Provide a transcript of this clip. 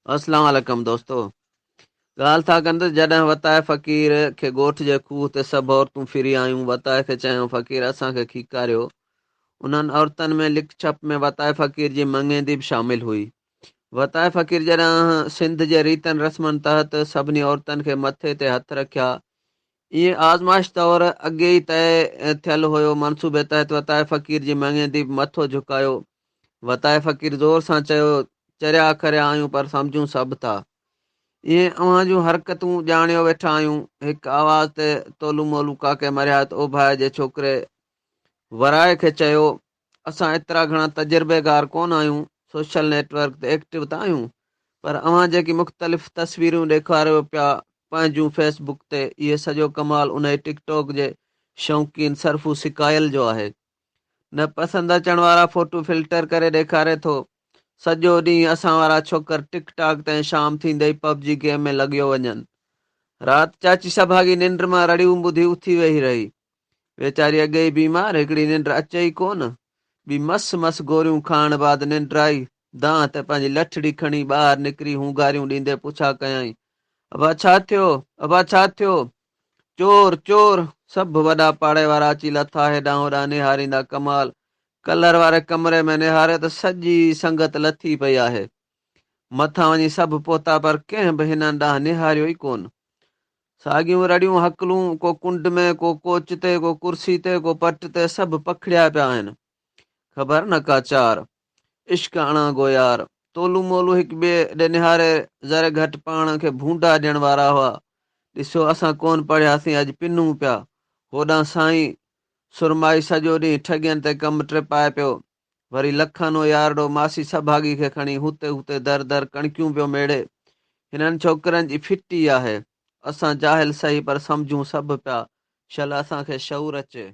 अस्सलाम वालेकुम दोस्तों। ॻाल्हि था कनि त जॾहिं वताए फ़क़ीर खे ॻोठ जे खूह ते सभु औरतूं फिरी आयूं, वताए खे चयूं फ़क़ीर असांखे खीकारियो। उन्हनि औरतुनि में लिक छप में वताए फ़क़ीर जी मंगेंदी बि शामिल हुई। वताए फ़क़ीर जॾहिं सिंध जे रीतनि रस्मनि तहत सभिनी औरतुनि खे मथे ते हथ रखिया, इहे आज़माइश तौरु अॻे ई तइ थियल हुयो। मनसूबे तहत वताए फ़क़ीर जी मंगेंदी बि मथो झुकायो। वताए फ़क़ीर ज़ोर सां चयो, चरिया खरिया आहियूं पर सम्झूं सभु था। इहे अव्हां जूं हरकतूं ॼाणियो वेठा आहियूं। हिकु आवाज़ ते तोलू मोलू काके मरियात ओभाए जे छोकिरे वराए खे चयो, असां एतिरा घणा तजुर्बेगार कोन आहियूं, सोशल नेटवर्क ते एक्टिव त आहियूं, पर अव्हां जेकी मुख़्तलिफ़ तस्वीरूं ॾेखारियो पिया पंहिंजूं फेसबुक ते, इहे सॼो कमाल उन टिकटॉक जे शौक़ीन सरफू सिकायल जो आहे। न पसंदि अचण वारा फोटू फिल्टर करे ॾेखारे थो। सॼो ॾींहुं असां वारा छोकर टिक टाक ते शाम थींदे ई पबजी गेम में लॻियो वञनि। राति चाची सभागी निंड मां रड़ियूं ॿुधी उथी वेही रही। वेचारी अॻे ई बीमार, हिकिड़ी निंड अचे ई कोन। ॿी मस मस गोरियूं खाइण बाद निंड आई। दांह ते पंहिंजी लठड़ी खणी ॿाहिरि निकिरी हूंगारियूं ॾींदे पुछा कयई, अबा छा थियो? अबा छा थियो? चोर चोर! सभु वॾा पाड़े वारा अची लथा हेॾां होॾां निहारींदा। कमाल कलर वारे कमरे में निहारे त सॼी संगत लथी पई आहे। मथां वञी सभु पहुता पर कंहिं बि हिननि ॾांहुं निहारियो ई कोन। साॻियूं रड़ियूं हकलूं, को कुंड में, को कोच ते, को कुर्सी ते, को पट ते, सभु पखड़िया पिया आहिनि। ख़बर न का चार इश्क अणा गोयार। तोलू मोलू हिक ॿिए ॾे निहारे ज़रे घटि पाण खे भूंडा ॾियण वारा हुआ। ॾिसो असां कोन पढ़ियासीं, अॼु पिनूं पिया। होॾां साईं सुरमाई सॼो ॾींहुं ठॻियनि ते कमु ट्रिपाए पियो। वरी लखनो यारड़ो मासी सभागी खे खणी हुते हुते दर दर कणकियूं पियो मेड़े। हिननि छोकिरनि जी फिटी आहे। असां जाहिल सही पर सम्झूं सभु पिया। शल असांखे शऊर अचे।